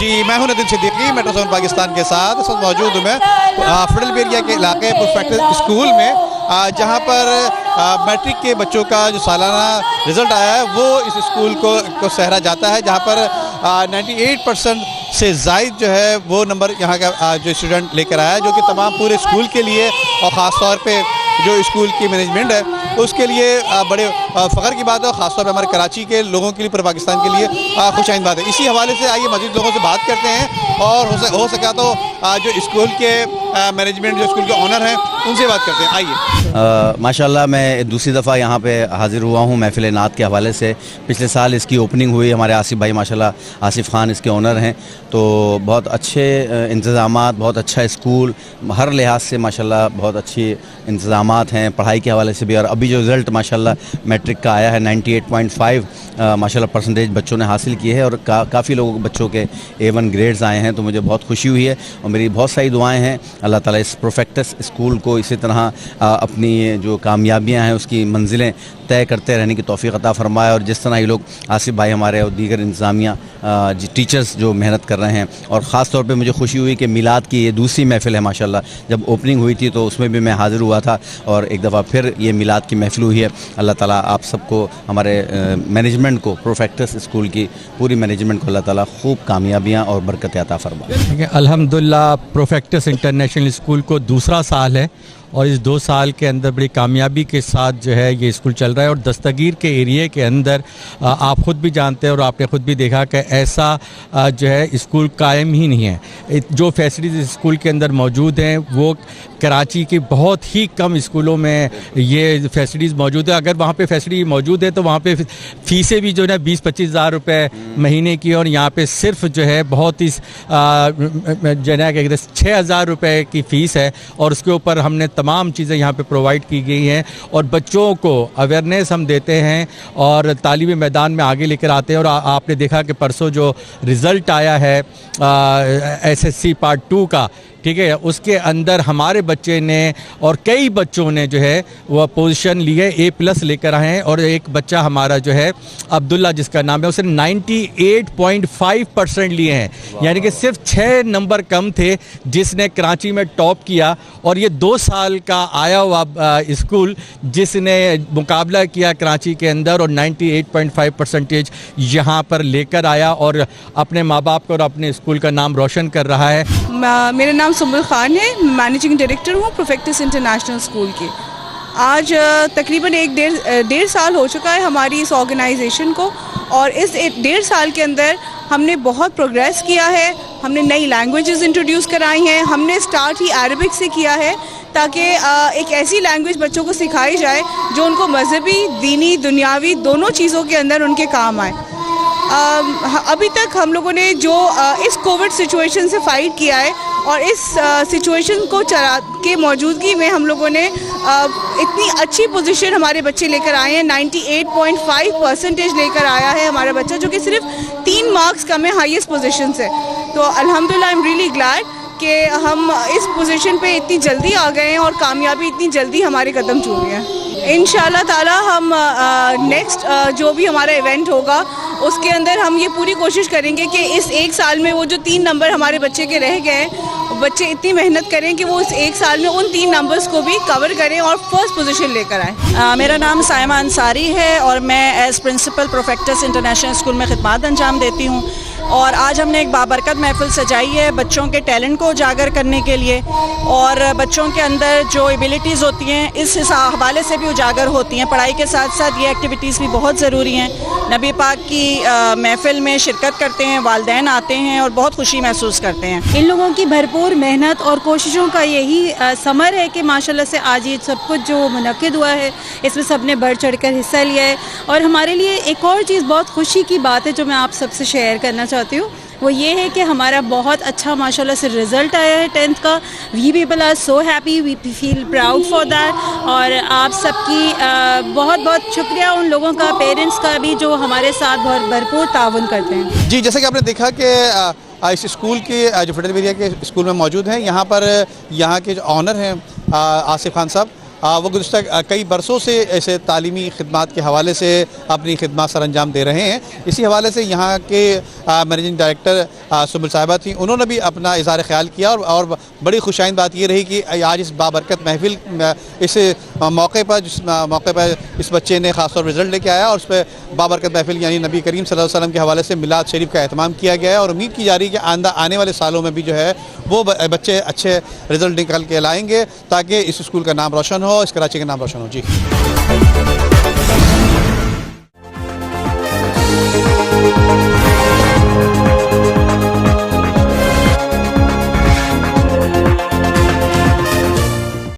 जी, मैं हूं नदीम सिद्दीकी, मेट्रो 7 पाकिस्तान के साथ। इस वक्त मौजूद हूं मैं फिडेल बेरिया के इलाके प्रोफेक्टस स्कूल में, जहां पर मैट्रिक के बच्चों का जो सालाना रिज़ल्ट आया है वो इस स्कूल को सहरा जाता है, जहां पर 98% से ज़ायद जो है वो नंबर यहाँ का जो स्टूडेंट लेकर आया है, जो कि तमाम पूरे स्कूल के लिए और ख़ास तौर पे जो स्कूल की मैनेजमेंट है उसके लिए बड़े फ़ख्र की बात है, और ख़ासतौर पर हमारे कराची के लोगों के लिए, पूरे पाकिस्तान के लिए खुशाइंद बात है। इसी हवाले से आइए मज़ीद लोगों से बात करते हैं और हो सका तो जो स्कूल के मैनेजमेंट, जो स्कूल के ऑनर हैं, उनसे बात करते हैं। आइए। माशाल्लाह मैं दूसरी दफ़ा यहाँ पे हाज़िर हुआ हूँ महफ़िल नात के हवाले से। पिछले साल इसकी ओपनिंग हुई, हमारे आसिफ भाई माशाल्लाह आसिफ खान इसके ऑनर हैं, तो बहुत अच्छे इंतज़ामात, बहुत अच्छा स्कूल, हर लिहाज से माशाल्लाह बहुत अच्छी इंतज़ामात हैं, पढ़ाई के हवाले से भी। और अभी जो रिज़ल्ट माशाल्लाह मैट्रिक का आया है 98.5 माशाल्लाह परसेंटेज बच्चों ने हासिल की है, और काफ़ी लोगों बच्चों के A1 ग्रेड्स आए हैं, तो मुझे बहुत खुशी हुई है। और मेरी बहुत सारी दुआएं हैं अल्लाह ताला इस प्रोफेक्टस स्कूल को इसी तरह अपनी जो कामयाबियां हैं उसकी मंजिलें तय करते रहने की तौफीक अता फरमाए। और जिस तरह ये लोग आसिफ भाई हमारे और दीगर इंतज़ामिया टीचर्स जो मेहनत कर रहे हैं, और ख़ास तौर पे मुझे खुशी हुई कि मिलाद की ये दूसरी महफ़िल है माशाल्लाह। जब ओपनिंग हुई थी तो उसमें भी मैं हाज़िर हुआ था, और एक दफ़ा फिर ये मिलाद की महफ़िल हुई है। अल्लाह ताला आप सबको, हमारे मैनेजमेंट को, प्रोफेक्टस स्कूल की पूरी मैनेजमेंट को अल्लाह ताला खूब कामयाबियाँ और बरकत अता फरमाए। अल्हम्दुलिल्लाह प्रोफेक्टस इंटरनेशनल स्कूल को दूसरा साल है, और इस 2 साल के अंदर बड़ी कामयाबी के साथ जो है ये स्कूल चल रहा है। और दस्तगीर के एरिए के अंदर आप ख़ुद भी जानते हैं और आपने ख़ुद भी देखा कि ऐसा जो है स्कूल कायम ही नहीं है। जो फैसिलिटीज़ स्कूल के अंदर मौजूद हैं वो कराची के बहुत ही कम स्कूलों में ये फैसिलिटीज़ मौजूद है। अगर वहाँ पे फैसिलिटी मौजूद है तो वहाँ पे फ़ीसें भी जो है 20-25 हज़ार रुपये महीने की, और यहाँ पे सिर्फ जो है बहुत ही जो है 6,000 रुपये की फ़ीस है, और उसके ऊपर हमने तमाम चीज़ें यहाँ पे प्रोवाइड की गई हैं। और बच्चों को अवेयरनेस हम देते हैं और तालीमी मैदान में आगे लेकर आते हैं। और आपने देखा कि परसों जो रिज़ल्ट आया है SSC पार्ट 2 का, ठीक है, उसके अंदर हमारे बच्चे ने और कई बच्चों ने जो है वह पोजीशन ली है, A+ लेकर आए हैं। और एक बच्चा हमारा जो है अब्दुल्ला जिसका नाम है, उसने 98.5% लिए हैं, यानी कि सिर्फ 6 नंबर कम थे जिसने कराची में टॉप किया। और ये 2 साल का आया हुआ स्कूल जिसने मुकाबला किया कराची के अंदर, और 98.5% यहाँ पर लेकर आया और अपने माँ बाप को और अपने स्कूल का नाम रोशन कर रहा है। मेरा नाम सुम्बुल खान है, मैनेजिंग डायरेक्टर हूँ प्रोफेक्टस इंटरनेशनल स्कूल की। आज तकरीबन 1.5 साल हो चुका है हमारी इस ऑर्गेनाइजेशन को, और इस 1.5 साल के अंदर हमने बहुत प्रोग्रेस किया है। हमने नई लैंग्वेजेस इंट्रोड्यूस कराई हैं। हमने स्टार्ट ही अरबिक से किया है ताकि एक ऐसी लैंग्वेज बच्चों को सिखाई जाए जो उनको मजहबी, दीनी, दुनियावी दोनों चीज़ों के अंदर उनके काम आए। अभी तक हम लोगों ने जो इस कोविड सिचुएशन से फ़ाइट किया है, और इस सिचुएशन को चला के मौजूदगी में हम लोगों ने इतनी अच्छी पोजीशन हमारे बच्चे लेकर आए हैं। 98.5% लेकर आया है हमारा बच्चा, जो कि सिर्फ 3 मार्क्स कम है हाईएस्ट पोजीशन से। तो अल्हम्दुलिल्लाह आई एम रियली ग्लैड कि हम इस पोजीशन पे इतनी जल्दी आ गए हैं और कामयाबी इतनी जल्दी हमारे कदम चूम गए हैं। इंशाल्लाह ताला हम नेक्स्ट जो भी हमारा इवेंट होगा उसके अंदर हम ये पूरी कोशिश करेंगे कि इस 1 साल में वो जो 3 नंबर हमारे बच्चे के रह गए, बच्चे इतनी मेहनत करें कि वो इस 1 साल में उन 3 नंबर्स को भी कवर करें और फर्स्ट पोजीशन लेकर आएँ। मेरा नाम सायमा अंसारी है और मैं एज़ प्रिंसिपल प्रोफेक्टस इंटरनेशनल स्कूल में खिदमत अंजाम देती हूँ। और आज हमने एक बाबरकत महफिल सजाई है बच्चों के टैलेंट को उजागर करने के लिए, और बच्चों के अंदर जो एबिलिटीज़ होती हैं इस हवाले से भी उजागर होती हैं। पढ़ाई के साथ साथ ये एक्टिविटीज़ भी बहुत ज़रूरी हैं। नबी पाक की महफिल में शिरकत करते हैं, वालिदैन आते हैं और बहुत खुशी महसूस करते हैं। इन लोगों की भरपूर मेहनत और कोशिशों का यही समर है कि माशाल्लाह से आज ये सब कुछ जो मुनक्किद हुआ है इसमें सब ने बढ़ चढ़ कर हिस्सा लिया है। और हमारे लिए एक और चीज़ बहुत खुशी की बात है जो मैं आप सबसे शेयर करना चाहती हूँ, वो ये है कि हमारा बहुत अच्छा माशाल्लाह से रिज़ल्ट आया है 10th का। We people are so happy, we feel proud for that. और आप सबकी बहुत बहुत शुक्रिया उन लोगों का, पेरेंट्स का भी, जो हमारे साथ बहुत भरपूर ताउन करते हैं। जी, जैसे कि आपने देखा कि इस स्कूल के जो फिडेल बेरिया के स्कूल में मौजूद हैं, यहाँ पर यहाँ के जो ऑनर हैं आसिफ खान साहब, वो गुज़िश्ता कई बरसों से ऐसे तालीमी खिदमात के हवाले से अपनी खिदमत सर अंजाम दे रहे हैं। इसी हवाले से यहाँ के मैनेजिंग डायरेक्टर सुबुल साहिबा थी, उन्होंने भी अपना इज़हार ख्याल किया और बड़ी खुशाइन बात ये रही कि आज इस बाबरकत महफिल इस मौके पर जिस मौके पर इस बच्चे ने ख़ासतौर पर रिज़ल्ट लेके आया और उस पर बाबरकत महफिल यानी नबी करीम सल्लल्लाहु अलैहि वसल्लम के हवाले से मिलाद शरीफ का एहतमाम किया गया है और उम्मीद की जा रही है कि आने वाले सालों में भी जो है वो बच्चे अच्छे रिज़ल्ट निकल के लाएंगे ताकि इस स्कूल का नाम रोशन हो, इस कराची का नाम रोशन हो। जी।